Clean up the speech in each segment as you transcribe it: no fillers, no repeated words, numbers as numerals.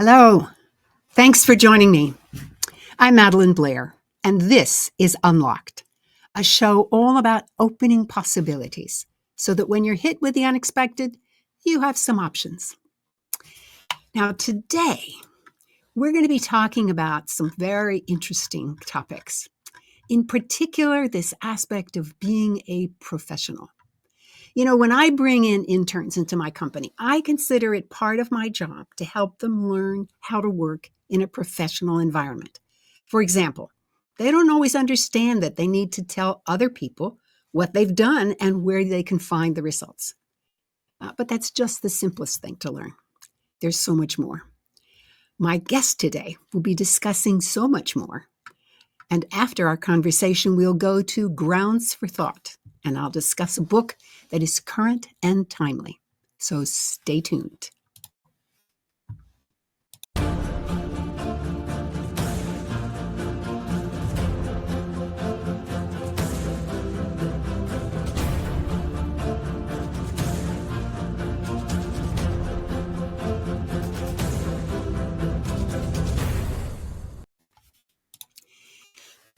Hello. Thanks for joining me. I'm Madeline Blair, and this is Unlocked, a show all about opening possibilities so that when you're hit with the unexpected, you have some options. Now, today, we're going to be talking about some very interesting topics. In particular, this aspect of being a professional. You know, when I bring in interns into my company, I consider it part of my job to help them learn how to work in a professional environment. For example, they don't always understand that they need to tell other people what they've done and where they can find the results. But that's just the simplest thing to learn. There's so much more. My guest today will be discussing so much more. And after our conversation, we'll go to Grounds for Thought, and I'll discuss a book that is current and timely. So stay tuned.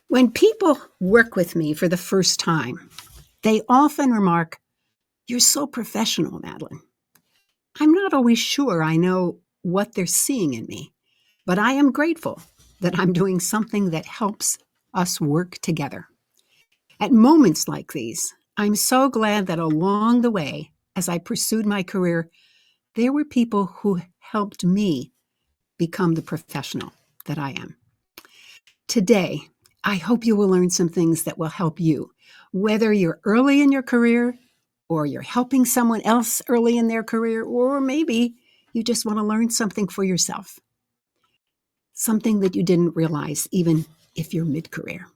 When people work with me for the first time, they often remark, "You're so professional, Madeline." I'm not always sure I know what they're seeing in me, but I am grateful that I'm doing something that helps us work together. At moments like these, I'm so glad that along the way, as I pursued my career, there were people who helped me become the professional that I am. Today, I hope you will learn some things that will help you, whether you're early in your career or you're helping someone else early in their career, or maybe you just want to learn something for yourself, something that you didn't realize even if you're mid-career.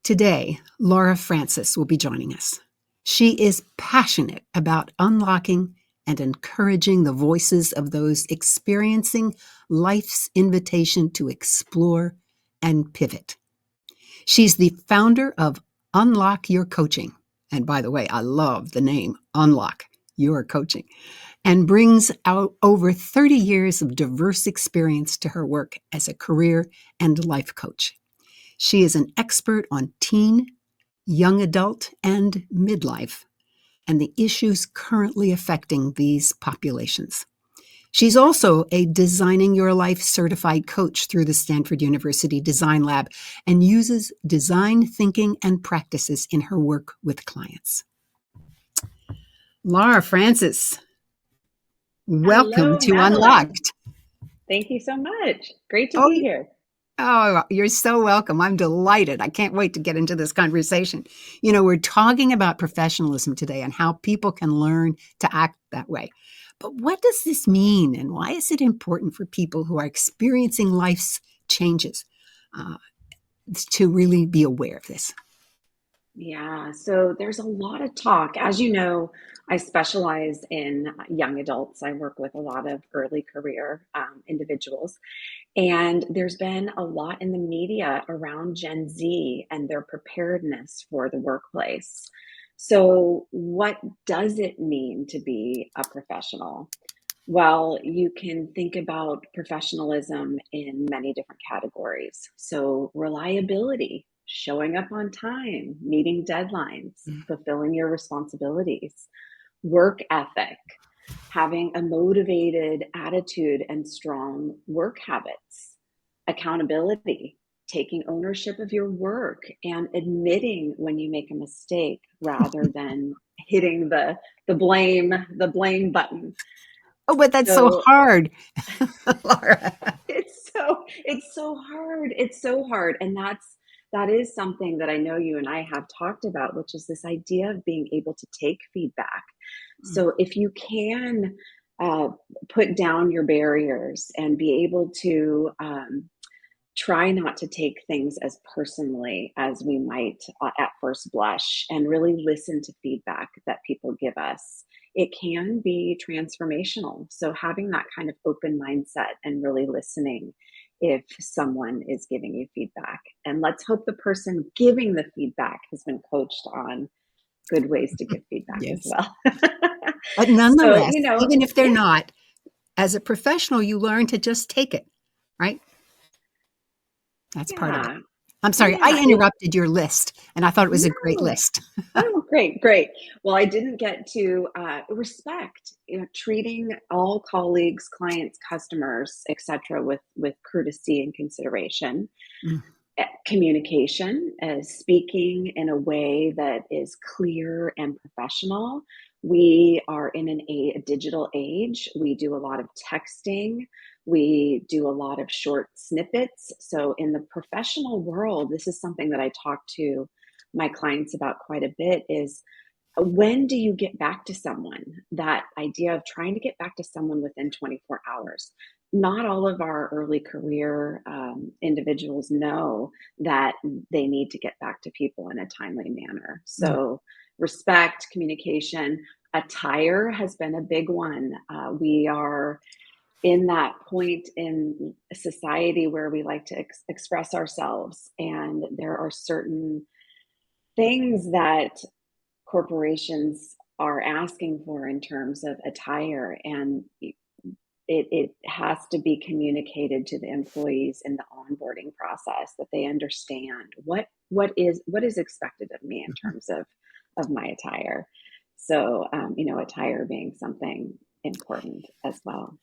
Today, Laura Francis will be joining us. She is passionate about unlocking and encouraging the voices of those experiencing life's invitation to explore and pivot. She's the founder of Unlock Your Coaching. And by the way, I love the name Unlock Your Coaching, and brings out over 30 years of diverse experience to her work as a career and life coach. She is an expert on teen, young adult, and midlife, and the issues currently affecting these populations. She's also a Designing Your Life certified coach through the Stanford University Design Lab and uses design thinking and practices in her work with clients. Laura Francis, welcome Hello, to Madeline. Unlocked. Thank you so much. Great to Oh, be here. Oh, you're so welcome. I'm delighted. I can't wait to get into this conversation. You know, we're talking about professionalism today and how people can learn to act that way. But what does this mean, and why is it important for people who are experiencing life's changes to really be aware of this? Yeah, so there's a lot of talk. As you know, I specialize in young adults. I work with a lot of early career individuals. And there's been a lot in the media around Gen Z and their preparedness for the workplace. So, what does it mean to be a professional? Well, you can think about professionalism in many different categories. So, reliability, showing up on time, meeting deadlines, fulfilling your responsibilities, work ethic, having a motivated attitude and strong work habits, accountability, taking ownership of your work and admitting when you make a mistake rather than hitting the blame button. Oh, but that's so So hard, Laura. it's so hard. It's so hard. And that is something that I know you and I have talked about, which is this idea of being able to take feedback. So if you can uh, put down your barriers and be able to try not to take things as personally as we might at first blush and really listen to feedback that people give us, it can be transformational. So having that kind of open mindset and really listening if someone is giving you feedback. And let's hope the person giving the feedback has been coached on good ways to give feedback as Yes. well. But So, nonetheless, even if they're yeah, not, as a professional, you learn to just take it, right? That's part of it. Yeah. I'm sorry, I Yeah. interrupted your list, and I thought it was a great No. list. Oh, great, great. Well, I didn't get to respect, treating all colleagues, clients, customers, etc., with courtesy and consideration. Mm, Communication, speaking in a way that is clear and professional. We are in a digital age. We do a lot of texting. We do a lot of short snippets. So, in the professional world, this is something that I talk to my clients about quite a bit is when do you get back to someone? That idea of trying to get back to someone within 24 hours. Not all of our early career individuals know that they need to get back to people in a timely manner. mm. So, respect, communication, attire has been a big one. We are in that point in society where we like to express ourselves, and there are certain things that corporations are asking for in terms of attire, and it has to be communicated to the employees in the onboarding process that they understand what is expected of me in terms of my attire. So attire being something important as well.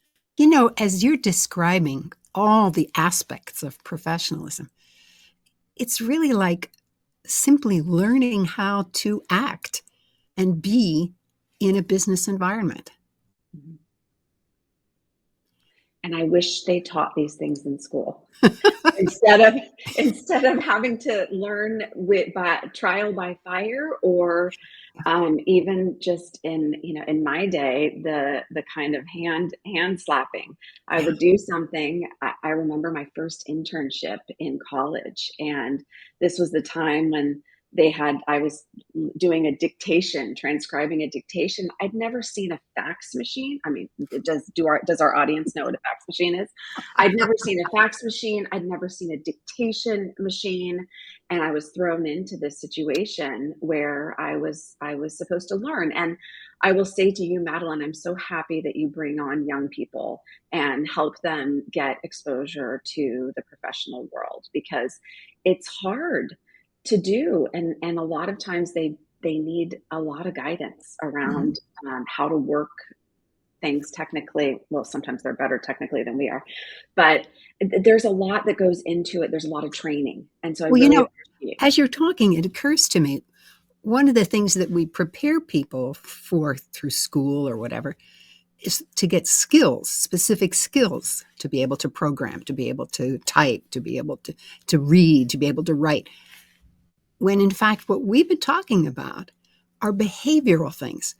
As you're describing all the aspects of professionalism, it's really like simply learning how to act and be in a business environment. Mhm. And I wish they taught these things in school. instead of instead of having to learn by trial by fire, or even just in my day, the kind of hand slapping. I Yeah. would do something. I remember my first internship in college, and this was the time when I was doing a dictation, transcribing a dictation. I'd never seen a fax machine. I mean, does our audience know what a fax machine is? I'd never seen a fax machine. I'd never seen a dictation machine. And I was thrown into this situation where I was supposed to learn. And I will say to you, Madeline, I'm so happy that you bring on young people and help them get exposure to the professional world, because it's hard to do. And a lot of times they need a lot of guidance Mhm. around how to work things technically. Well, sometimes they're better technically than we are, but there's a lot that goes into it. There's a lot of training. And so I Well, really appreciate. as you're talking, it occurs to me one of the things that we prepare people for through school or whatever is to get skills, specific skills, to be able to program, to be able to type, to be able to read, to be able to write. When in fact, what we've been talking about are behavioral things.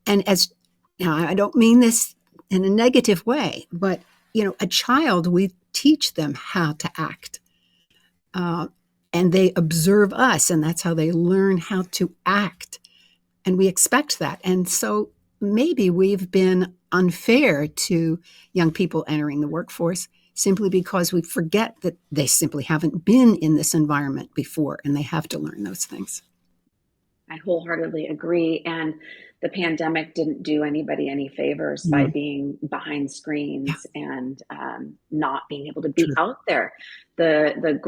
And as now, I don't mean this in a negative way, but a child, we teach them how to act. Uh, and they observe us, and that's how they learn how to act. And we expect that. And so maybe we've been unfair to young people entering the workforce simply because we forget that they simply haven't been in this environment before and they have to learn those things. I wholeheartedly agree. And the pandemic didn't do anybody any favors by Mm, being behind yeah, screens and not being able to be true. out there. The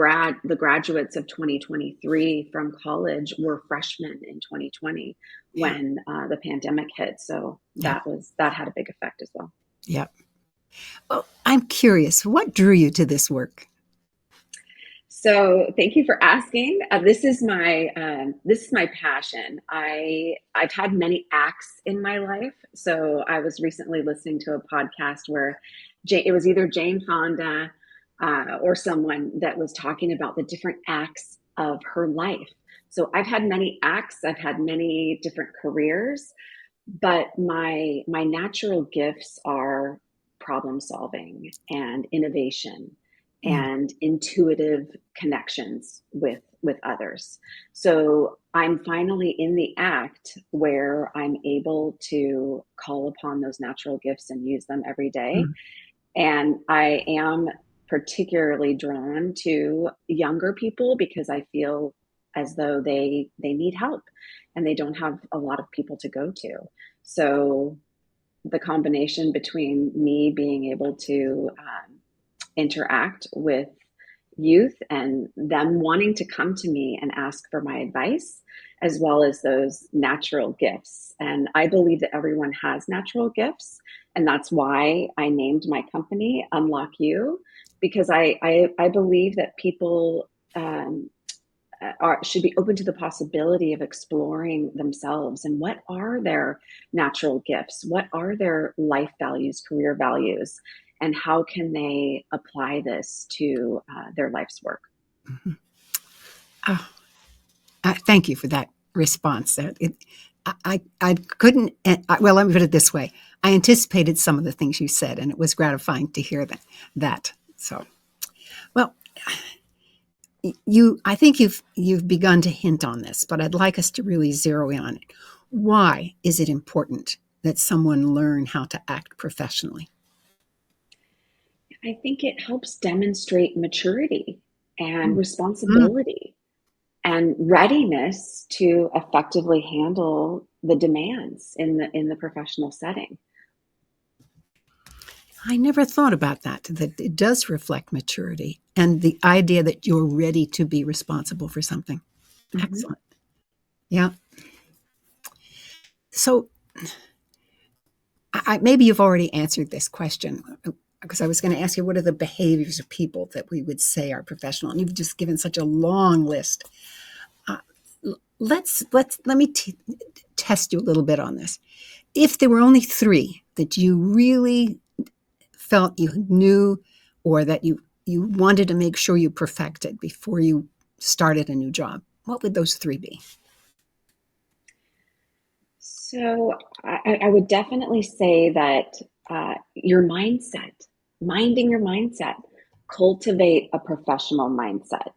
graduates of 2023 from college were freshmen in 2020 Yeah, when the pandemic hit. So yeah, that had a big effect as well. yeah. Well, I'm curious, what drew you to this work? So thank you for asking. This is my passion. I've had many acts in my life. So I was recently listening to a podcast where it was either Jane Fonda or someone that was talking about the different acts of her life. So I've had many acts. I've had many different careers, but my natural gifts are problem solving and innovation Mm, and intuitive connections with others. So I'm finally in the act where I'm able to call upon those natural gifts and use them every day. mm. And I am particularly drawn to younger people because I feel as though they need help and they don't have a lot of people to go to. So the combination between me being able to interact with youth and them wanting to come to me and ask for my advice, as well as those natural gifts. And I believe that everyone has natural gifts. And that's why I named my company Unlock You, because I believe that people should be open to the possibility of exploring themselves and what are their natural gifts, what are their life values, career values, and how can they apply this to their life's work. Mhm. Oh, thank you for that response. I couldn't, well, let me put it this way. I anticipated some of the things you said, and it was gratifying to hear that. So, well, I think you've begun to hint on this, but I'd like us to really zero in on it. Why is it important that someone learn how to act professionally? I think it helps demonstrate maturity and Mm. Mm. responsibility and readiness to effectively handle the demands in the professional setting. I never thought about that it does reflect maturity and the idea that you're ready to be responsible for something. Mm-hmm. Excellent. Yeah. So maybe you've already answered this question because I was going to ask you, what are the behaviors of people that we would say are professional? And you've just given such a long list. Uh, let me test you a little bit on this. If there were only three that you really felt you knew or that you wanted to make sure you perfected before you started a new job, what would those three be? So I would definitely say that your mindset, minding your mindset, cultivate a professional mindset.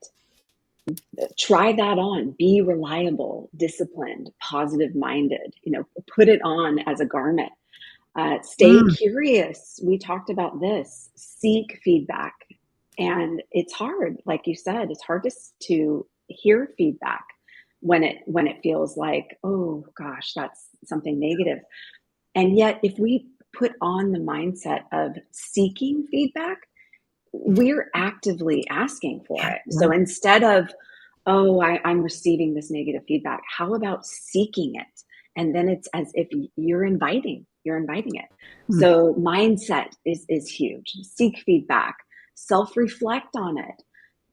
Try that on. Be reliable, disciplined, positive minded. Put it on as a garment. Stay Mm. curious. We talked about this. Seek feedback, and it's hard, like you said, it's hard to hear feedback when it feels like, oh gosh, that's something negative. And yet, if we put on the mindset of seeking feedback, we're actively asking for Yeah, it. yeah. So instead of, oh, I'm receiving this negative feedback, how about seeking it? And then it's as if you're inviting it. Mm. So mindset is huge. Seek feedback, self-reflect on it.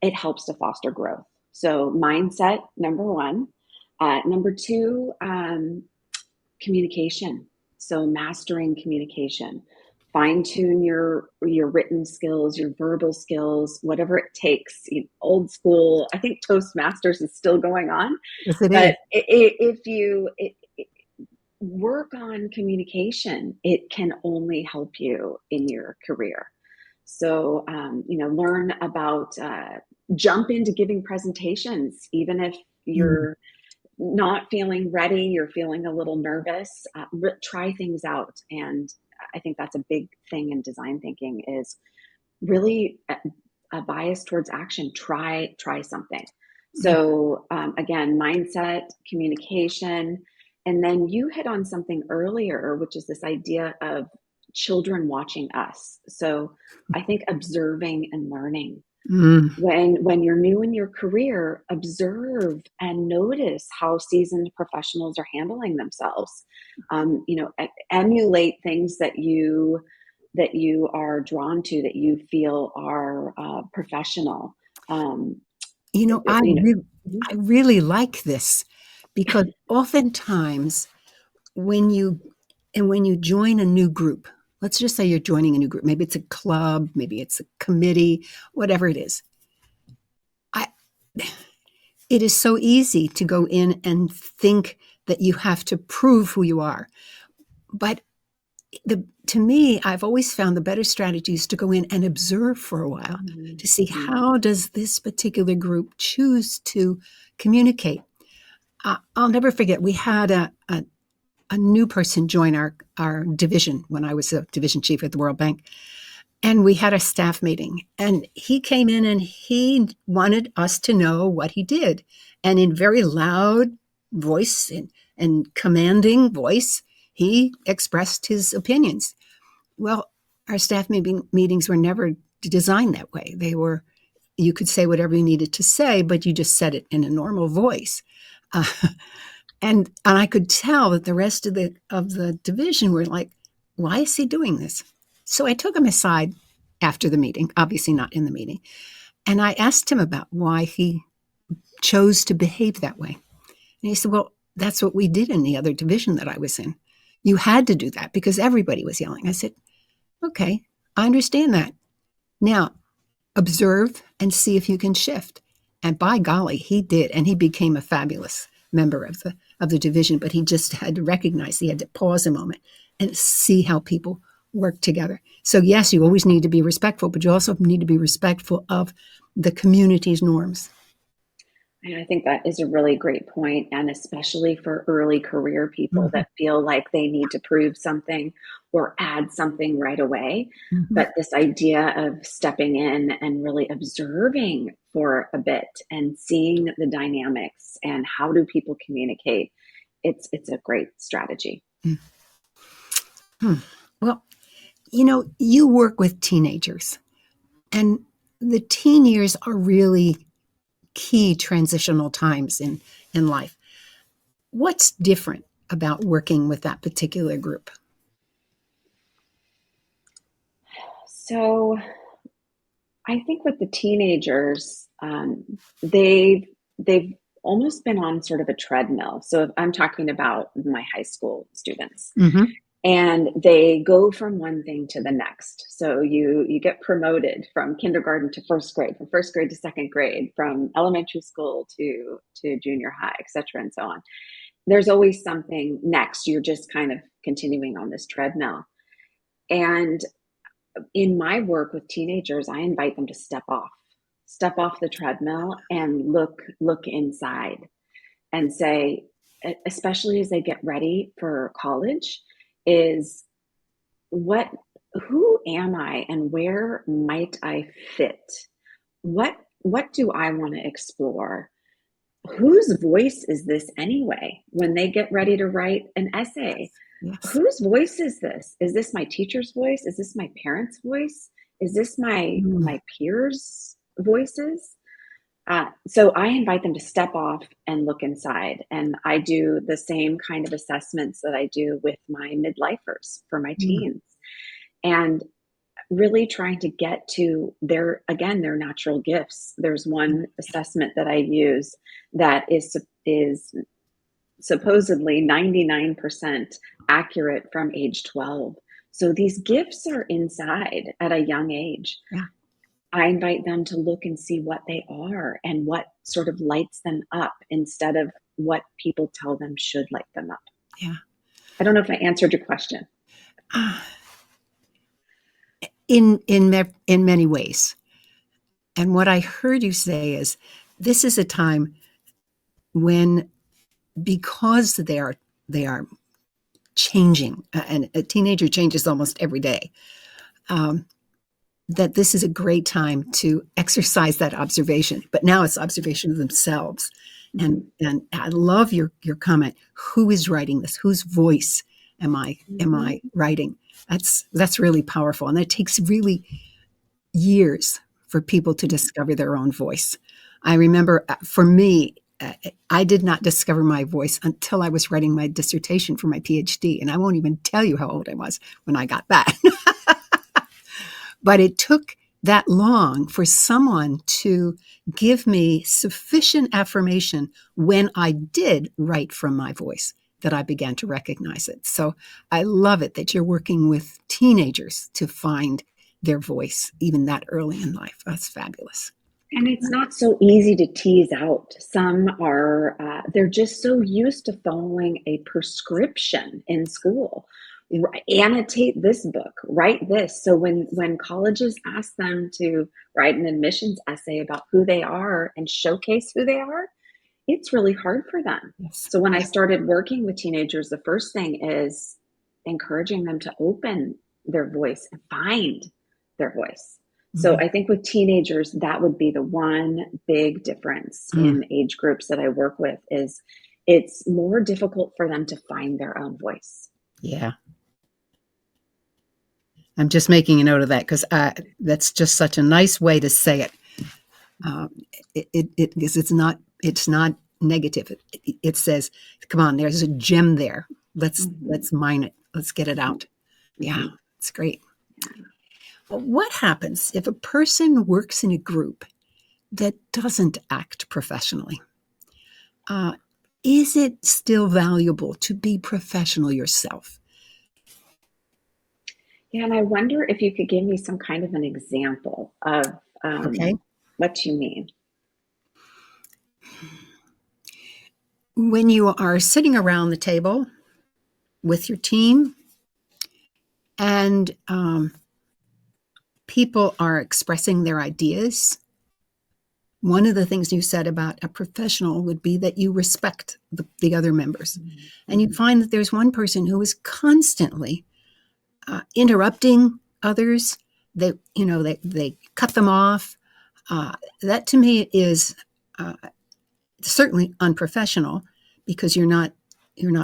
It helps to foster growth. So mindset, number one. Number two, communication. So mastering communication, fine tune your written skills, your verbal skills, whatever it takes. Old school, I think Toastmasters is still going on, Yes, it is. but if you work on communication, it can only help you in your career. So learn about jump into giving presentations, even if Mm. you're not feeling ready, you're feeling a little nervous, try things out. And I think that's a big thing in design thinking is really a bias towards action. Try something. Mm. So again, mindset, communication, and then you hit on something earlier, which is this idea of children watching us. So I think observing and learning Mm. when you're new in your career, observe and notice how seasoned professionals are handling themselves. Emulate things that you are drawn to, that you feel are professional. Um, You know, you know, mhm. I really like this because oftentimes when you when you join a new group, let's just say you're joining a new group, maybe it's a club, maybe it's a committee, whatever it is. I It is so easy to go in and think that you have to prove who you are. But to me, I've always found the better strategy is to go in and observe for a while to see Mhm. how does this particular group choose to communicate. I'll never forget, we had a new person join our division when I was a division chief at the World Bank. And we had a staff meeting, and he came in and he wanted us to know what he did. And in very loud voice and commanding voice, he expressed his opinions. Well, our staff meetings were never designed that way. They were, you could say whatever you needed to say, but you just said it in a normal voice. Uh, and I could tell that the rest of the division were like, why is he doing this? So I took him aside after the meeting, obviously not in the meeting, and I asked him about why he chose to behave that way. And he said, well, that's what we did in the other division that I was in. You had to do that because everybody was yelling. I said, okay, I understand that. Now, observe and see if you can shift. And by golly, he did. And he became a fabulous member of the division. But he just had to recognize, he had to pause a moment and see how people work together. So yes, you always need to be respectful, but you also need to be respectful of the community's norms. And I think that is a really great point, and especially for early career people that feel like they need to prove something or add something right away. Mm-hmm. But this idea of stepping in and really observing for a bit and seeing the dynamics and how do people communicate, it's a great strategy. Mm-hmm. Well, you work with teenagers, and the teen years are really key transitional times in life. What's different about working with that particular group? So I think with the teenagers, they've almost been on sort of a treadmill. So I'm talking about my high school students. Mm-hmm. And they go from one thing to the next. So you get promoted from kindergarten to first grade, from first grade to second grade, from elementary school to junior high, et cetera, and so on. There's always something next. You're just kind of continuing on this treadmill. And in my work with teenagers, I invite them to step off the treadmill and look inside and say, especially as they get ready for college, is who am I and where might I fit? What do I want to explore? Whose voice is this anyway? When they get ready to write an essay, Yes. whose voice is this? Is this my teacher's voice? Is this my parents' voice? Is this my peers' voices? So I invite them to step off and look inside. And I do the same kind of assessments that I do with my midlifers for my teens. And really trying to get to their natural gifts. There's one assessment that I use that is supposedly 99% accurate from age 12. So these gifts are inside at a young age. Yeah. I invite them to look and see what they are and what sort of lights them up instead of what people tell them should light them up. Yeah. I don't know if I answered your question. In many ways. And what I heard you say is this is a time when, because they are changing, and a teenager changes almost every day, that this is a great time to exercise that observation. But now it's observation of themselves. And I love your comment. Who is writing this? Whose voice am I writing? That's really powerful. And it takes really years for people to discover their own voice. I remember for me, I did not discover my voice until I was writing my dissertation for my PhD. And I won't even tell you how old I was when I got that. But it took that long for someone to give me sufficient affirmation when I did write from my voice that I began to recognize it. So I love it that you're working with teenagers to find their voice even that early in life. That's fabulous. And it's not so easy to tease out. Some are, they're just so used to following a prescription in school. Annotate this book, write this. So when colleges ask them to write an admissions essay about who they are and showcase who they are, it's really hard for them. Yes. So when I started working with teenagers, the first thing is encouraging them to open their voice and find their voice. So I think with teenagers, that would be the one big difference in age groups that I work with is it's more difficult for them to find their own voice. Yeah. I'm just making a note of that because that's just such a nice way to say it. Um, because it's not negative. It says, "Come on, there's a gem there. Let's mine it. Let's get it out." Yeah, Mm-hmm. it's great. But what happens if a person works in a group that doesn't act professionally? Uh, is it still valuable to be professional yourself? Yeah, and I wonder if you could give me some kind of an example of Okay. what you mean. When you are sitting around the table with your team and people are expressing their ideas, one of the things you said about a professional would be that you respect the other members. And you find that there's one person who is constantly interrupting others. They cut them off. That to me is uh, certainly unprofessional because you're not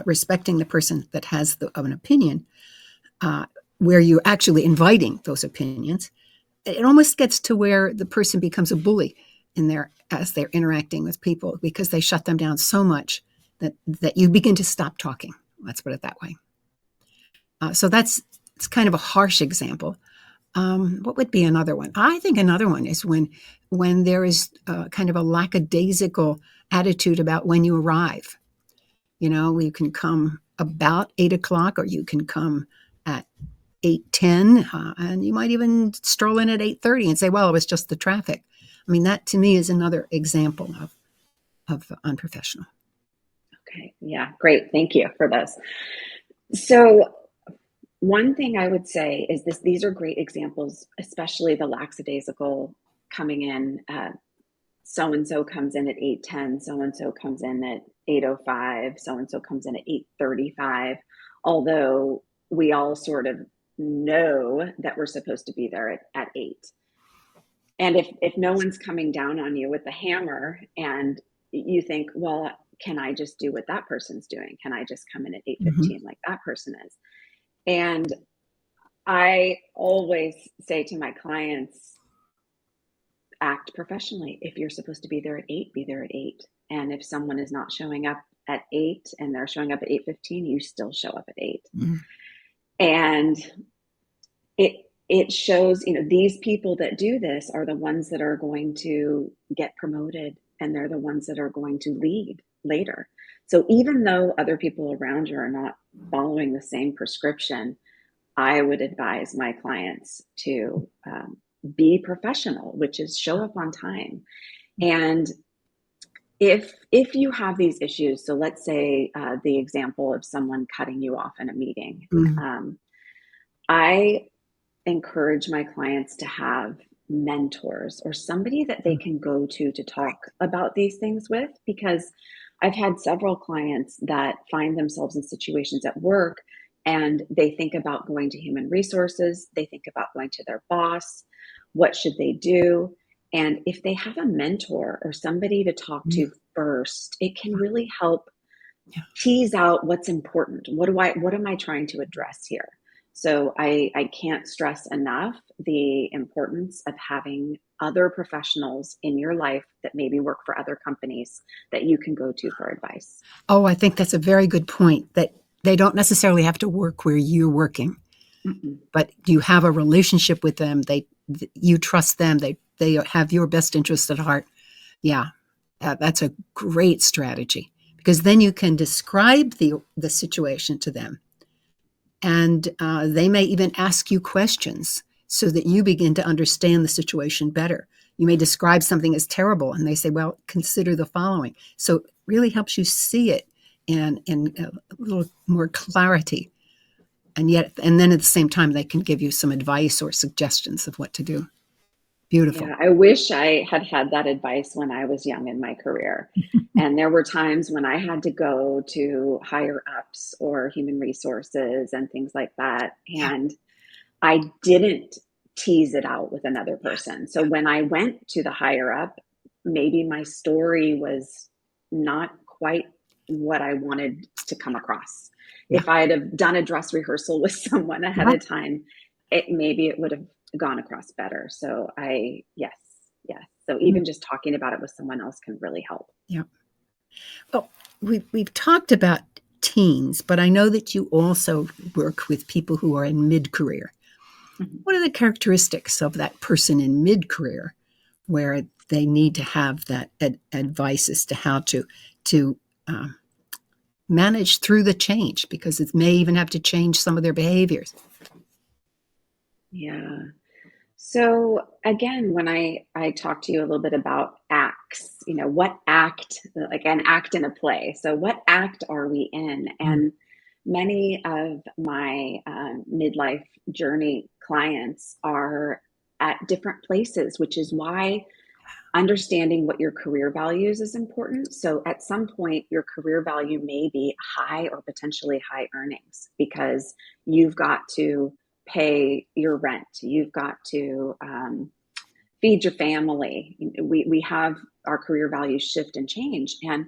respecting the person that has an opinion, where you're actually inviting those opinions. It almost gets to where the person becomes a bully as they're interacting with people because they shut them down so much that you begin to stop talking. Let's put it that way. So it's kind of a harsh example. What would be another one? I think another one is when there is kind of a lackadaisical attitude about when you arrive. You can come about 8 o'clock, or you can come at 8:10, and you might even stroll in at 8:30 and say, "Well, it was just the traffic." I mean, that to me is another example of unprofessional. Okay, yeah, great. Thank you for this. So, one thing I would say is these are great examples, especially the lackadaisical coming in. So and so comes in at 8:10, so and so comes in at 8:05, so and so comes in at 8:35. Although we all sort of know that we're supposed to be there at 8. And if no one's coming down on you with the hammer and you think, well, can I just do what that person's doing? Can I just come in at Mm-hmm. 8:15 like that person is? And I always say to my clients, act professionally. If you're supposed to be there at 8, be there at 8. And if someone is not showing up at 8 and they're showing up at 8:15, you still show up at 8. Mm-hmm. And it shows, these people that do this are the ones that are going to get promoted, and they're the ones that are going to lead later. So even though other people around you are not following the same prescription, I would advise my clients to be professional, which is show up on time. And if you have these issues, so let's say the example of someone cutting you off in a meeting, Mm-hmm. I encourage my clients to have mentors or somebody that they can go to talk about these things with, because I've had several clients that find themselves in situations at work and they think about going to human resources, they think about going to their boss, what should they do? And if they have a mentor or somebody to talk to first, it can really help Yeah. tease out what's important. What am I trying to address here? So I can't stress enough the importance of having other professionals in your life that maybe work for other companies that you can go to for advice. Oh, I think that's a very good point, that they don't necessarily have to work where you're working, Mm-mm. but you have a relationship with them. You trust them. They have your best interest at heart. Yeah, that's a great strategy because then you can describe the situation to them, and they may even ask you questions so that you begin to understand the situation better. You may describe something as terrible, and they say, "Well, consider the following." So it really helps you see it in a little more clarity, and then at the same time, they can give you some advice or suggestions of what to do. Beautiful. Yeah, I wish I had had that advice when I was young in my career. And there were times when I had to go to higher ups or human resources and things like that. Yeah. And I didn't tease it out with another person. So when I went to the higher up, maybe my story was not quite what I wanted to come across. Yeah. If I had have done a dress rehearsal with someone ahead Yeah. of time, it would have gone across better. So yes, yes. So Mm, even just talking about it with someone else can really help. yeah. Well, we've talked about teens, but I know that you also work with people who are in mid-career. Mhm. What are the characteristics of that person in mid-career where they need to have that advice as to how to um, manage through the change, because it may even have to change some of their behaviors? Yeah. So again, when I talk to you a little bit about acts, what act, like an act in a play. So what act are we in? Mm. And many of my midlife journey clients are at different places, which is why understanding what your career values is important. So at some point, your career value may be high or potentially high earnings because you've got to pay your rent, you've got to feed your family. We have our career values shift and change. And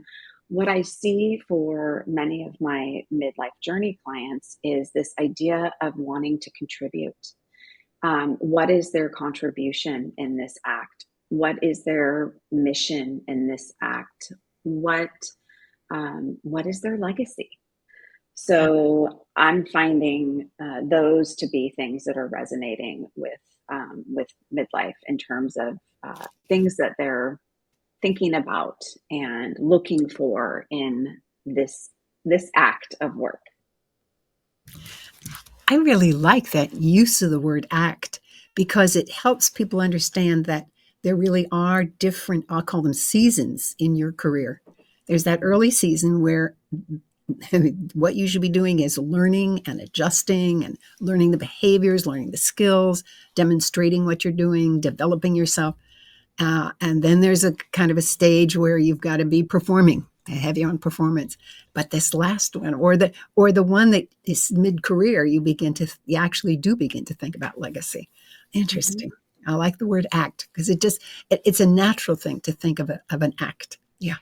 what I see for many of my midlife journey clients is this idea of wanting to contribute. What is their contribution in this act? What is their mission in this act? What is their legacy? So I'm finding those to be things that are resonating with midlife in terms of things that they're thinking about and looking for in this act of work. I really like that use of the word act, because it helps people understand that there really are different, I'll call them seasons in your career. There's that early season where what you should be doing is learning and adjusting and learning the behaviors, learning the skills, demonstrating what you're doing, developing yourself. And then there's a kind of a stage where you've got to be performing, heavy on performance. But this last one, or the one that is mid-career, you actually do begin to think about legacy. Mhm. Interesting. I like the word act, because it's a natural thing to think of an act. Yeah.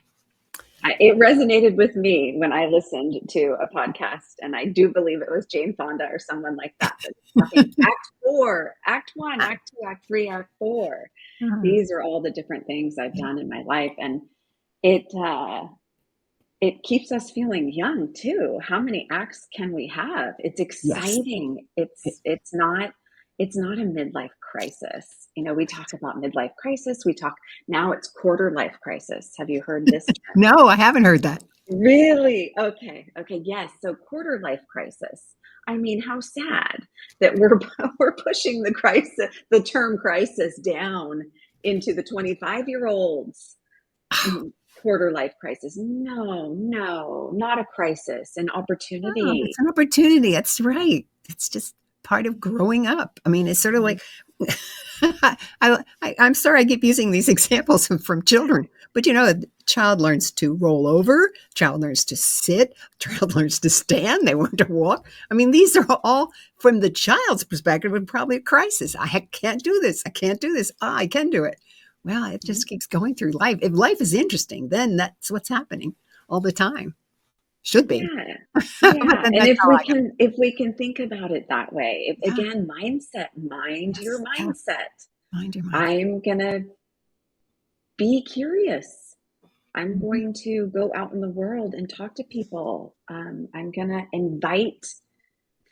It resonated with me when I listened to a podcast, and I do believe it was Jane Fonda or someone like that that was talking Act 4, Act 1, Act 2, Act 3, Act 4. These are all the different things I've done in my life, and it it keeps us feeling young too. How many acts can we have? It's Yes. exciting. It's not a midlife crisis. We talk about midlife crisis. We talk now it's quarter life crisis. Have you heard this term? No, I haven't heard that. Really? Okay. Okay. Yes. So quarter life crisis. I mean, how sad that we're we're pushing the term crisis down into the 25-year-olds. Quarter life crisis. No, no, not a crisis, an Oh, opportunity. it's an opportunity. That's right. It's just part of growing up. I mean, it's sort of Mhm. like I'm sorry I keep using these examples from children, but a child learns to roll over, child learns to sit, child learns to stand, they learn to walk. I mean, these are all from the child's perspective, and probably a crisis. I can't do this. I can't do this. Ah, I can do it. Well, it just keeps going through life. If life is interesting, then that's what's happening all the time. Should be. Yeah. But Yeah. then And that's if how we I am. can if we can think about it that way, Yeah. again, mindset, mind your Yes. Yeah. mindset. Mind your mind. I'm going to be curious. I'm Mhm. going to go out in the world and talk to people. I'm going to invite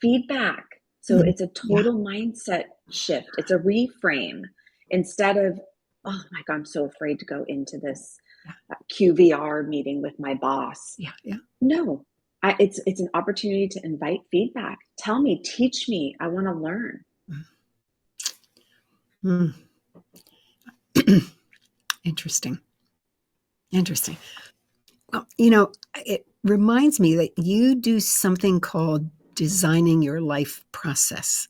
feedback. So Mhm. it's a Yeah. total mindset shift. It's a reframe instead of, oh my God, I'm so afraid to go into this Yeah. QVR meeting with my boss. Yeah. Yeah. No, it's an opportunity to invite feedback. Tell me, teach me. I want to learn. Mm. Interesting. Interesting. Well, it reminds me that you do something called designing your life process.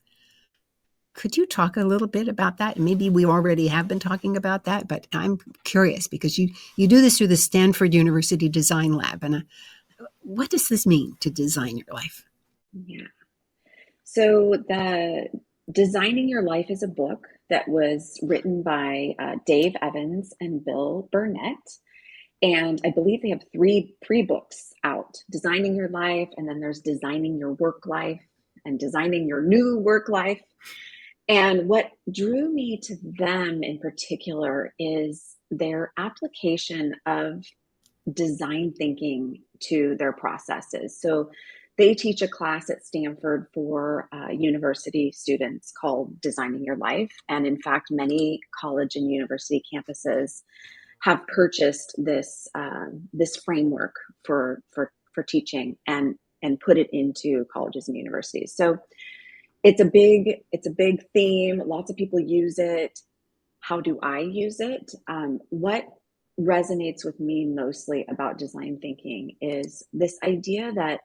Could you talk a little bit about that? Maybe we already have been talking about that, but I'm curious because you do this through the Stanford University Design Lab. And what does this mean, to design your life? Yeah. So the Designing Your Life is a book that was written by Dave Evans and Bill Burnett. And I believe they have three books out. Designing your life, and then there's designing your work life and designing your new work life. And what drew me to them in particular is their application of design thinking to their processes. So they teach a class at Stanford for university students called Designing Your Life. And in fact, many college and university campuses have purchased this framework for teaching and put it into colleges and universities. So it's a big theme. Lots of people use it. How do I use it? What resonates with me mostly about design thinking is this idea that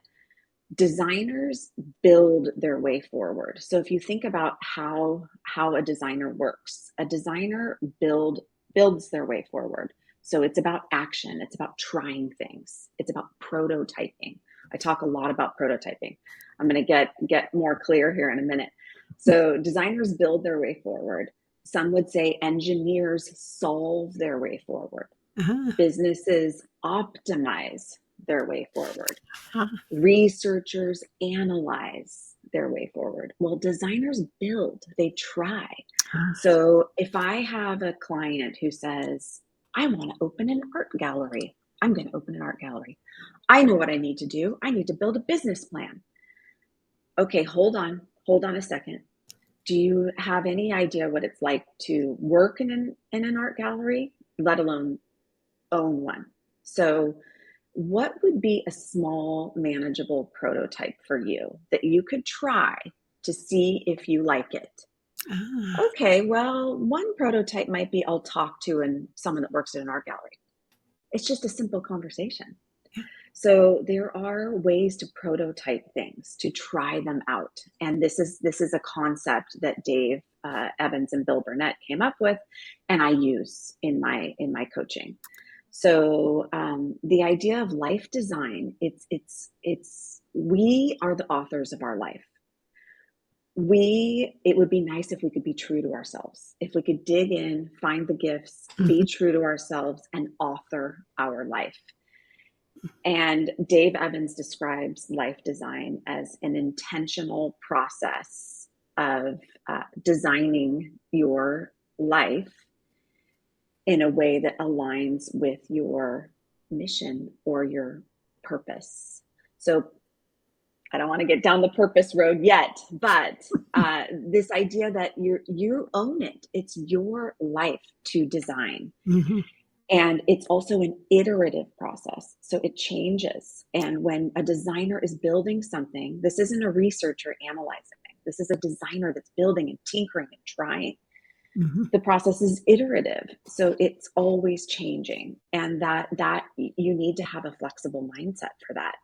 designers build their way forward. So if you think about how a designer works, a designer builds their way forward. So it's about action. It's about trying things. It's about prototyping. I talk a lot about prototyping. I'm going to get more clear here in a minute. So designers build their way forward. Some would say engineers solve their way forward. Uh-huh. Businesses optimize their way forward. Uh-huh. Researchers analyze their way forward. Well, designers build, they try. Uh-huh. So if I have a client who says, I want to open an art gallery, I'm going to open an art gallery. I know what I need to do. I need to build a business plan. Okay, hold on a second. Do you have any idea what it's like to work in an art gallery, let alone own one? So what would be a small, manageable prototype for you that you could try to see if you like it? Okay, well, one prototype might be I'll talk to someone that works at an art gallery. It's just a simple conversation. So there are ways to prototype things, to try them out. And this is a concept that Dave Evans and Bill Burnett came up with, and I use in my coaching. So the idea of life design, it's we are the authors of our life. It would be nice if we could be true to ourselves, if we could dig in, find the gifts, be true to ourselves, and author our life. And Dave Evans describes life design as an intentional process of designing your life in a way that aligns with your mission or your purpose. So I don't want to get down the purpose road yet, but this idea that you own it. It's your life to design. Mm-hmm. And it's also an iterative process. So it changes. And when a designer is building something, this isn't a researcher analyzing. This is a designer that's building and tinkering and trying. Mm-hmm. The process is iterative. So it's always changing. And that you need to have a flexible mindset for that.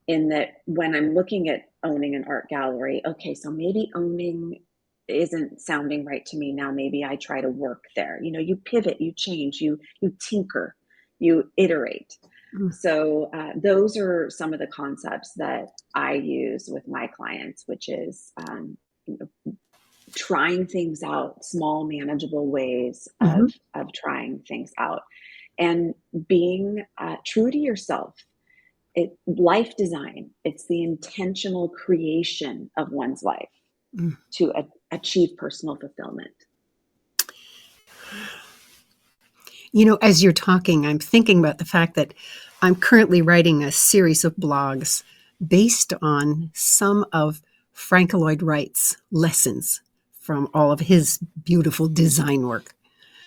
In that when I'm looking at owning an art gallery, okay, so maybe owning isn't sounding right to me now. Maybe I try to work there. You pivot, you change, you tinker, you iterate. So those are some of the concepts that I use with my clients, which is trying things out, small, manageable ways of trying things out, and being true to yourself. Life design, it's the intentional creation of one's life to achieve personal fulfillment. As you're talking, I'm thinking about the fact that I'm currently writing a series of blogs based on some of Frank Lloyd Wright's lessons from all of his beautiful design work.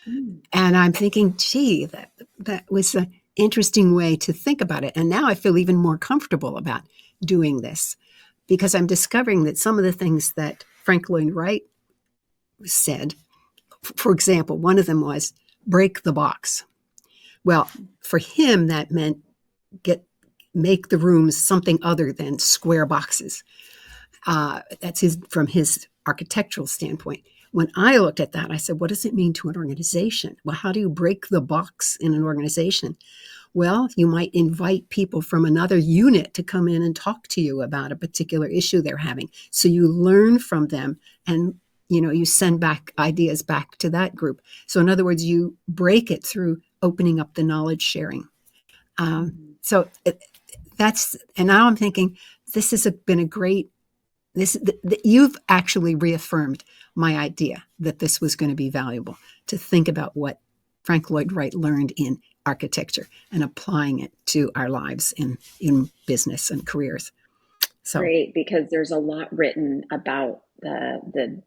And I'm thinking, gee, that was an interesting way to think about it. And now I feel even more comfortable about doing this because I'm discovering that some of the things that Frank Lloyd Wright said, for example, one of them was break the box. Well, for him, that meant make the rooms something other than square boxes. That's from his architectural standpoint. When I looked at that, I said, what does it mean to an organization? Well, how do you break the box in an organization? Well, you might invite people from another unit to come in and talk to you about a particular issue they're having. So you learn from them and, you send back ideas back to that group. So in other words, you break it through opening up the knowledge sharing. So and now I'm thinking, this has been a great, you've actually reaffirmed my idea that this was going to be valuable, to think about what Frank Lloyd Wright learned in architecture and applying it to our lives in business and careers. So Great, because there's a lot written about the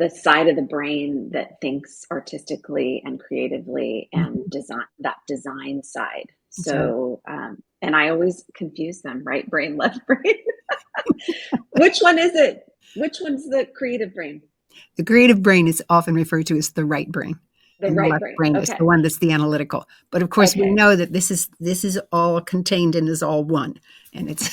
side of the brain that thinks artistically and creatively and design side. that's right. So, and I always confuse them, right brain, left brain. Which one is it? Which one's the creative brain? The creative brain is often referred to as the right brain, The and the right left brain. brain is Okay. the one that's the analytical. But of course, we Okay. know that this is all contained and is all one, and it's.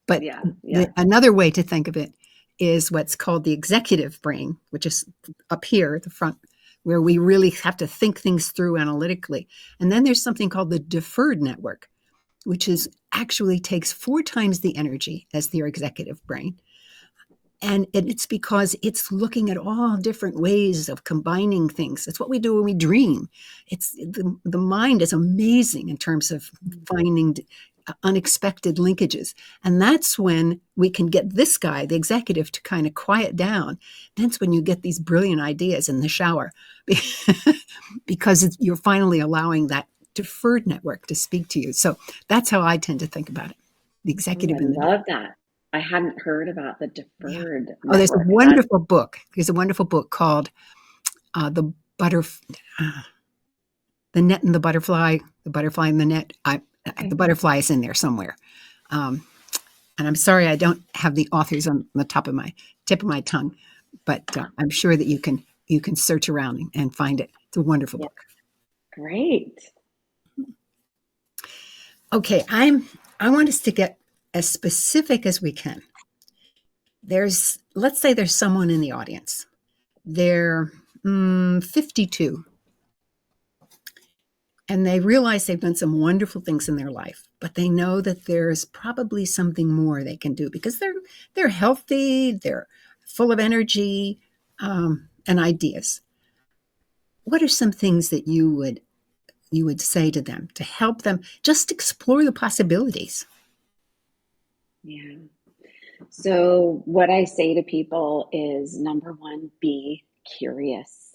But Yeah. Yeah. another way to think of it is what's called the executive brain, which is up here at the front, where we really have to think things through analytically. And then there's something called the deferred network, which is actually takes 4 times the energy as the executive brain. And it's because it's looking at all different ways of combining things. That's what we do when we dream. It's the mind is amazing in terms of finding unexpected linkages. And that's when we can get this guy, the executive, to kind of quiet down. That's when you get these brilliant ideas in the shower because you're finally allowing that deferred network to speak to you. So that's how I tend to think about it. The Oh, executive I and the love that. I hadn't heard about the yeah. deferred Oh, there's a network. That's wonderful book. There's a wonderful book called the butter, the net and the butterfly and the net. The okay. butterfly is in there somewhere. Um, and I'm sorry I don't have the authors on the tip of my tongue, but I'm sure that you can search around and find it. It's a wonderful Yeah. book. Great. Okay, I want us to get as specific as we can. Let's say there's someone in the audience. They're 52, and they realize they've done some wonderful things in their life, but they know that there's probably something more they can do because they're healthy, they're full of energy and ideas. What are some things that you would say to them to help them just explore the possibilities? Yeah. So, what I say to people is number one, be curious.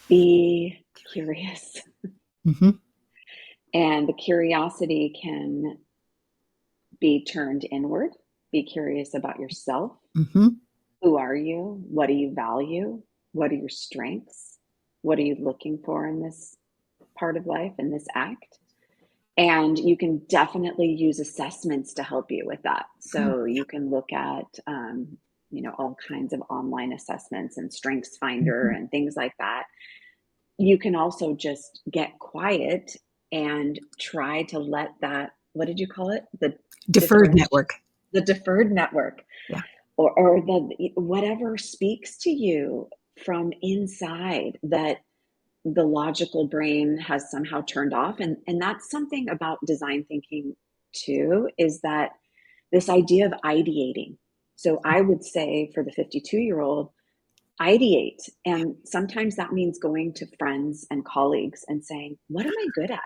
Be curious. Mm-hmm. And the curiosity can be turned inward. Be curious about yourself. Mm-hmm. Who are you? What do you value? What are your strengths? What are you looking for in this part of life, in this act? And you can definitely use assessments to help you with that. So you can look at, all kinds of online assessments and Strengths Finder Mm-hmm. and things like that. You can also just get quiet and try to let that, what did you call it? The Deferred deferred, network. the deferred network, Yeah. or the whatever speaks to you from inside that the logical brain has somehow turned off. And that's something about design thinking too, is that this idea of ideating. So I would say for the 52-year-old, ideate. And sometimes that means going to friends and colleagues and saying, what am I good at?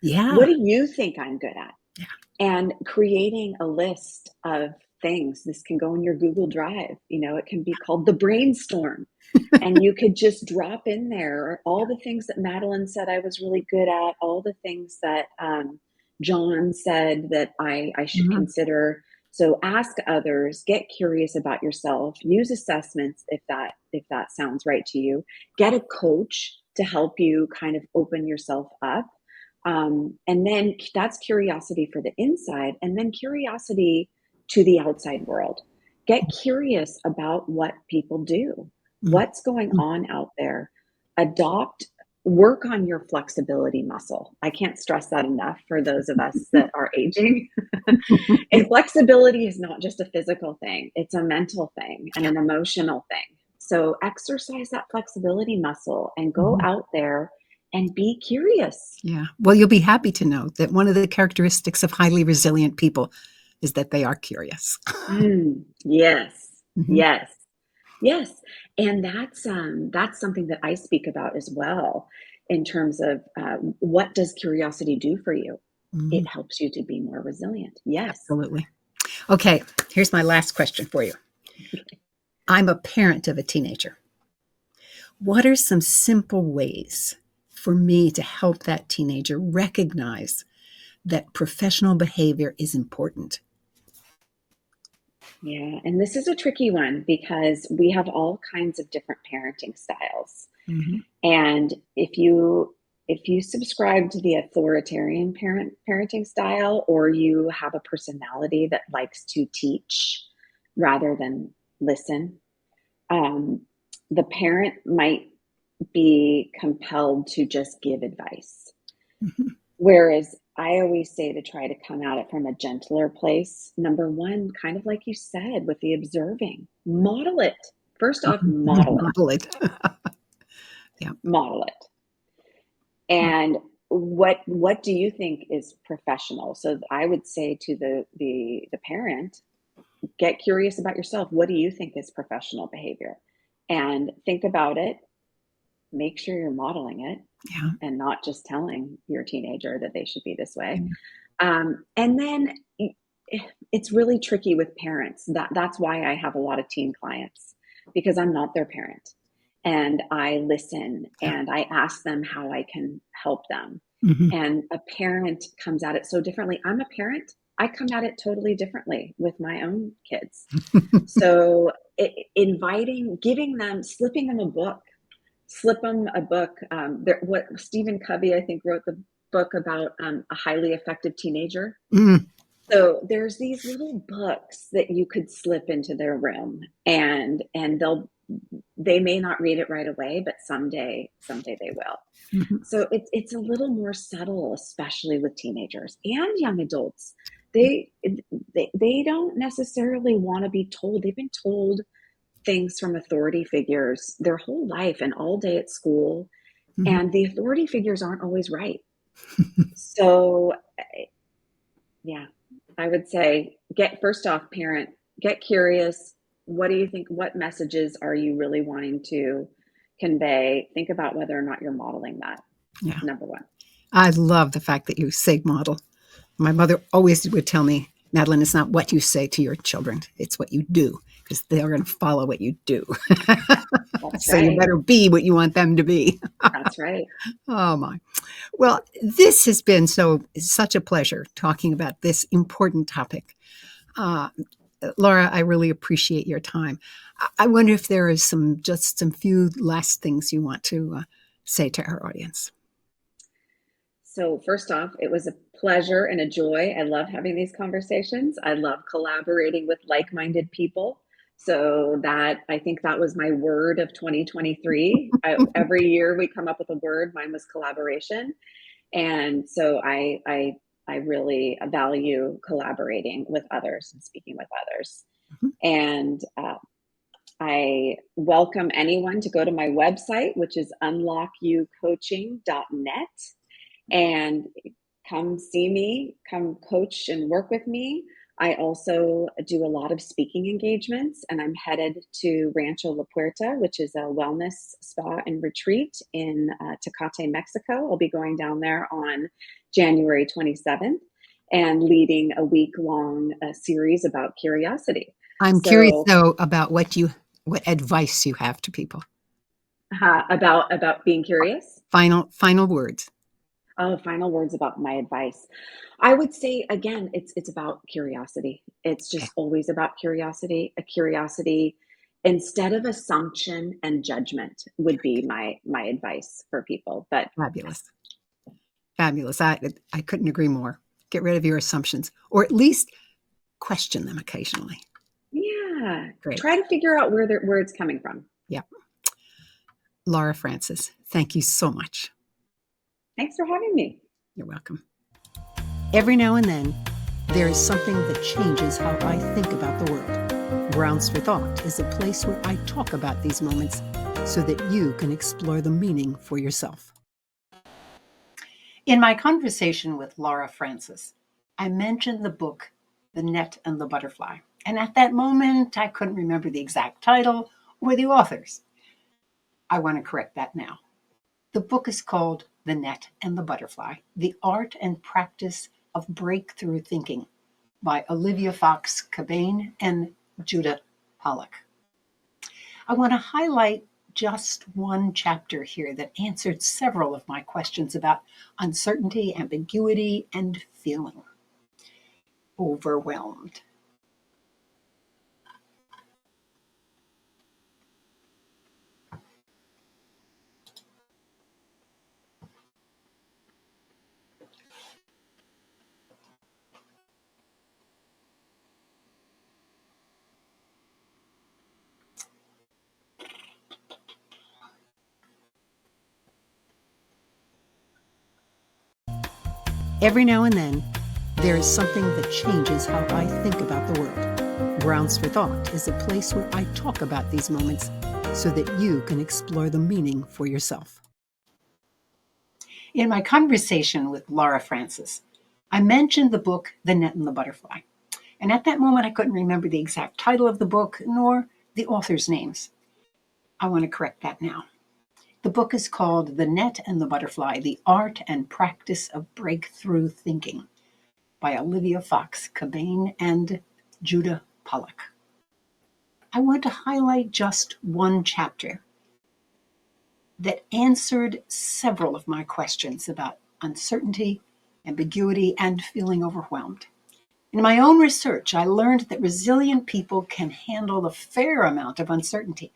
Yeah. What do you think I'm good at? Yeah. And creating a list of things. This can go in your Google Drive. It can be called the brainstorm. And you could just drop in there all the things that Madeline said I was really good at, all the things that John said that I should Mm-hmm. consider. So ask others, get curious about yourself, use assessments if that sounds right to you. Get a coach to help you kind of open yourself up. And then that's curiosity for the inside, and then curiosity to the outside world. Get curious about what people do, what's going on out there. Work on your flexibility muscle. I can't stress that enough for those of us that are aging. And flexibility is not just a physical thing, it's a mental thing and an emotional thing. So exercise that flexibility muscle and go Mm-hmm. out there and be curious. Yeah. Well, you'll be happy to know that one of the characteristics of highly resilient people is that they are curious. Yes, Mm-hmm. yes, yes. And that's something that I speak about as well in terms of what does curiosity do for you? Mhm. it helps you to be more resilient. Yes. Absolutely. Okay, here's my last question for you. I'm a parent of a teenager. What are some simple ways for me to help that teenager recognize that professional behavior is important? Yeah, and this is a tricky one because we have all kinds of different parenting styles. Mhm. And if you subscribe to the authoritarian parenting style, or you have a personality that likes to teach rather than listen, um, the parent might be compelled to just give advice. Mhm. Whereas I always say to try to come at it from a gentler place. Number one, kind of like you said, with the observing, model it. First off, model it, Model it. Yeah. model it. And what do you think is professional? So I would say to the parent, get curious about yourself. What do you think is professional behavior? And think about it. Make sure you're modeling it Yeah. and not just telling your teenager that they should be this way. Yeah. And then it's really tricky with parents. That's why I have a lot of teen clients, because I'm not their parent. And I listen Yeah. and I ask them how I can help them. Mhm. And a parent comes at it so differently. I'm a parent. I come at it totally differently with my own kids. So inviting, giving them, slipping them a book, slip them a book. What Stephen Covey, I think, wrote the book about a highly effective teenager. Mm. So there's these little books that you could slip into their room, and they may not read it right away, but someday they will. Mhm. So it's a little more subtle, especially with teenagers and young adults. They don't necessarily want to be told. They've been told things from authority figures their whole life and all day at school, Mhm. and the authority figures aren't always right. So yeah, I would say, get first off, parent, get curious. What do you think? What messages are you really wanting to convey? Think about whether or not you're modeling that. Yeah. Number one. I love the fact that you say model. My mother always would tell me, Madeline, it's not what you say to your children, it's what you do, because they're going to follow what you do. That's So you right. better be what you want them to be. That's right. Oh, my. Well, this has been such a pleasure talking about this important topic. Uh, Laura, I really appreciate your time. I wonder if there is some few last things you want to say to our audience. So, first off, it was a pleasure and a joy. I love having these conversations. I love collaborating with like minded people. So, I think that was my word of 2023. Every year we come up with a word. Mine was collaboration. And so, I really value collaborating with others and speaking with others. Mhm. And I welcome anyone to go to my website, which is unlockyoucoaching.net, and come see me, come coach and work with me. I also do a lot of speaking engagements, and I'm headed to Rancho La Puerta, which is a wellness spa and retreat in Tecate, Mexico. I'll be going down there on January 27th and leading a week long series about curiosity. I'm curious, So, though, about what advice you have to people. about being curious. Final words. Oh, final words about my advice. I would say again, it's about curiosity. It's Okay. just always about curiosity. A curiosity instead of assumption and judgment would be my advice for people. But yes, Fabulous. Fabulous. I couldn't agree more. Get rid of your assumptions, or at least question them occasionally. yeah, Great. try to figure out where it's coming from. Yeah. Laura Francis, thank you so much. Thanks for having me. You're welcome. Every now and then, there is something that changes how I think about the world. Grounds for Thought is a place where I talk about these moments so that you can explore the meaning for yourself. In my conversation with Laura Francis, I mentioned the book, The Net and the Butterfly. And at that moment, I couldn't remember the exact title or the authors. I want to correct that now. The book is called The Net and the Butterfly, The Art and Practice of Breakthrough Thinking by Olivia Fox Cabane and Judah Pollock. I want to highlight just one chapter here that answered several of my questions about uncertainty, ambiguity, and feeling overwhelmed. Every now and then, there is something that changes how I think about the world. Grounds for Thought is a place where I talk about these moments so that you can explore the meaning for yourself. In my conversation with Laura Francis, I mentioned the book The Net and the Butterfly. And at that moment, I couldn't remember the exact title of the book nor the author's names. I want to correct that now. The book is called The Net and the Butterfly, The Art and Practice of Breakthrough Thinking by Olivia Fox Cabane and Judah Pollock. I want to highlight just one chapter that answered several of my questions about uncertainty, ambiguity, and feeling overwhelmed. In my own research, I learned that resilient people can handle a fair amount of uncertainty.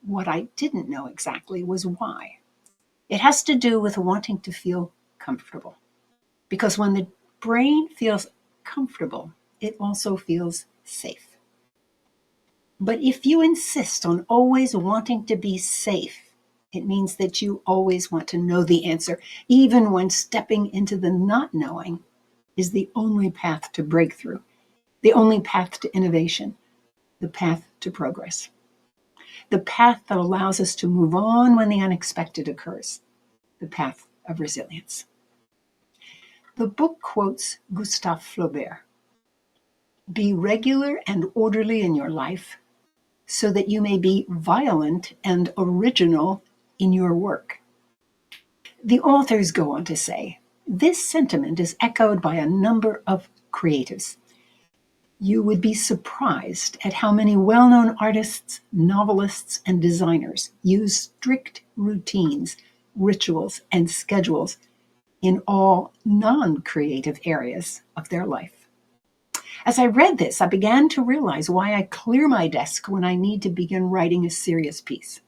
What I didn't know exactly was why. It has to do with wanting to feel comfortable. Because when the brain feels comfortable, it also feels safe. But if you insist on always wanting to be safe, it means that you always want to know the answer, even when stepping into the not knowing is the only path to breakthrough, the only path to innovation, the path to progress, the path that allows us to move on when the unexpected occurs, the path of resilience. The book quotes Gustave Flaubert. Be regular and orderly in your life so that you may be violent and original in your work. The authors go on to say, this sentiment is echoed by a number of creatives. You would be surprised at how many well-known artists, novelists, and designers use strict routines, rituals, and schedules in all non-creative areas of their life. As I read this, I began to realize why I clear my desk when I need to begin writing a serious piece.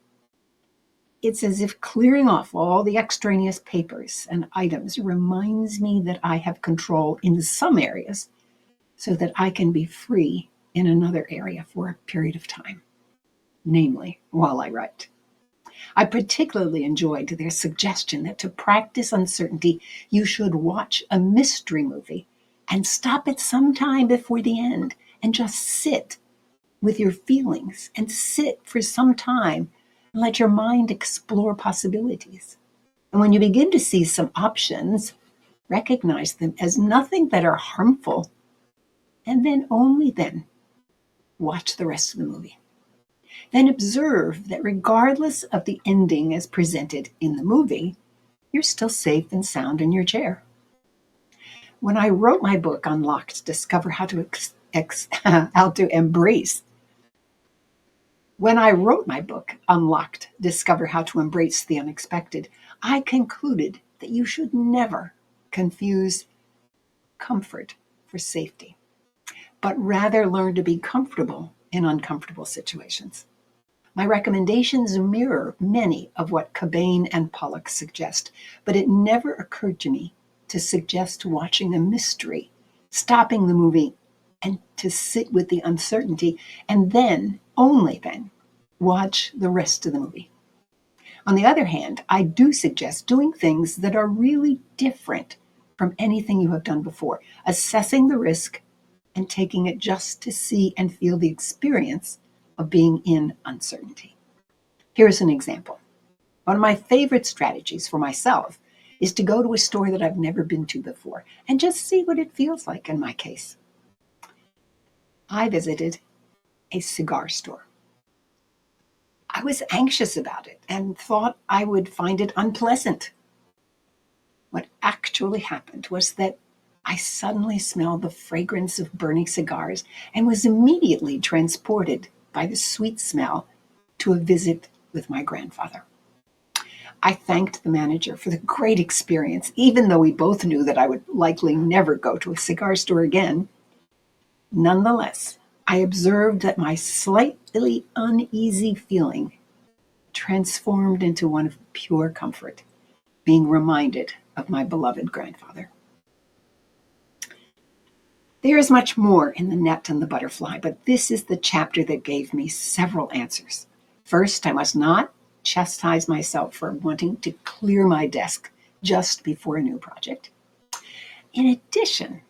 It's as if clearing off all the extraneous papers and items reminds me that I have control in some areas so that I can be free in another area for a period of time, namely while I write. I particularly enjoyed their suggestion that to practice uncertainty, you should watch a mystery movie and stop it sometime before the end and just sit with your feelings and sit for some time and let your mind explore possibilities. And when you begin to see some options, recognize them as nothing that are harmful, and then only then watch the rest of the movie. Then observe that regardless of the ending as presented in the movie, you're still safe and sound in your chair. When I wrote my book, Unlocked, Discover How to How to Embrace. When I wrote my book, Unlocked, Discover How to Embrace the Unexpected, I concluded that you should never confuse comfort for safety, but rather learn to be comfortable in uncomfortable situations. My recommendations mirror many of what Cabane and Pollock suggest, but it never occurred to me to suggest watching a mystery, stopping the movie, and to sit with the uncertainty, and then, only then, watch the rest of the movie. On the other hand, I do suggest doing things that are really different from anything you have done before, assessing the risk and taking it just to see and feel the experience of being in uncertainty. Here's an example. One of my favorite strategies for myself is to go to a store that I've never been to before and just see what it feels like in my case. I visited a cigar store. I was anxious about it and thought I would find it unpleasant. What actually happened was that I suddenly smelled the fragrance of burning cigars and was immediately transported by the sweet smell to a visit with my grandfather. I thanked the manager for the great experience, even though we both knew that I would likely never go to a cigar store again. Nonetheless, I observed that my slightly uneasy feeling transformed into one of pure comfort, being reminded of my beloved grandfather. There is much more in The Net and the Butterfly, but this is the chapter that gave me several answers. First, I must not chastise myself for wanting to clear my desk just before a new project. In addition,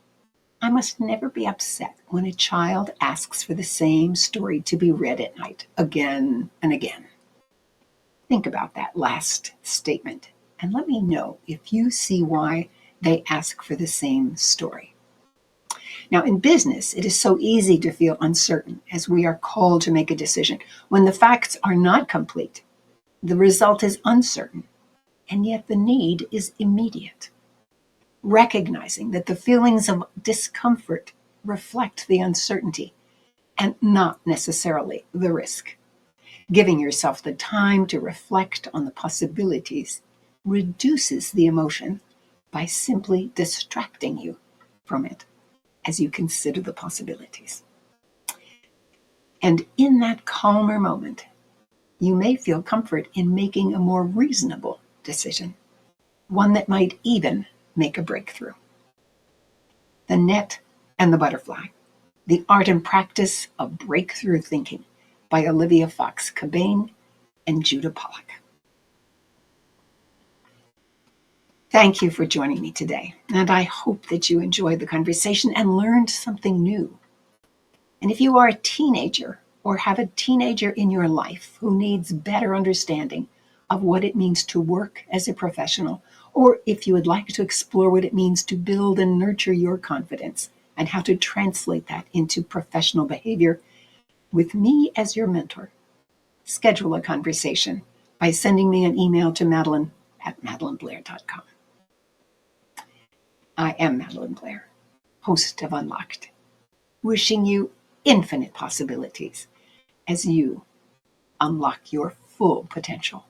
I must never be upset when a child asks for the same story to be read at night again and again. Think about that last statement and let me know if you see why they ask for the same story. Now, in business, it is so easy to feel uncertain as we are called to make a decision when the facts are not complete. The result is uncertain, and yet the need is immediate. Recognizing that the feelings of discomfort reflect the uncertainty and not necessarily the risk. Giving yourself the time to reflect on the possibilities reduces the emotion by simply distracting you from it as you consider the possibilities. And in that calmer moment, you may feel comfort in making a more reasonable decision, one that might even make a breakthrough. The Net and the Butterfly, The Art and Practice of Breakthrough Thinking by Olivia Fox Cabane and Judah Pollack. Thank you for joining me today, and I hope that you enjoyed the conversation and learned something new. And if you are a teenager or have a teenager in your life who needs better understanding of what it means to work as a professional, or if you would like to explore what it means to build and nurture your confidence and how to translate that into professional behavior with me as your mentor, schedule a conversation by sending me an email to madeline@madelineblair.com. I am Madeline Blair, host of Unlocked, wishing you infinite possibilities as you unlock your full potential.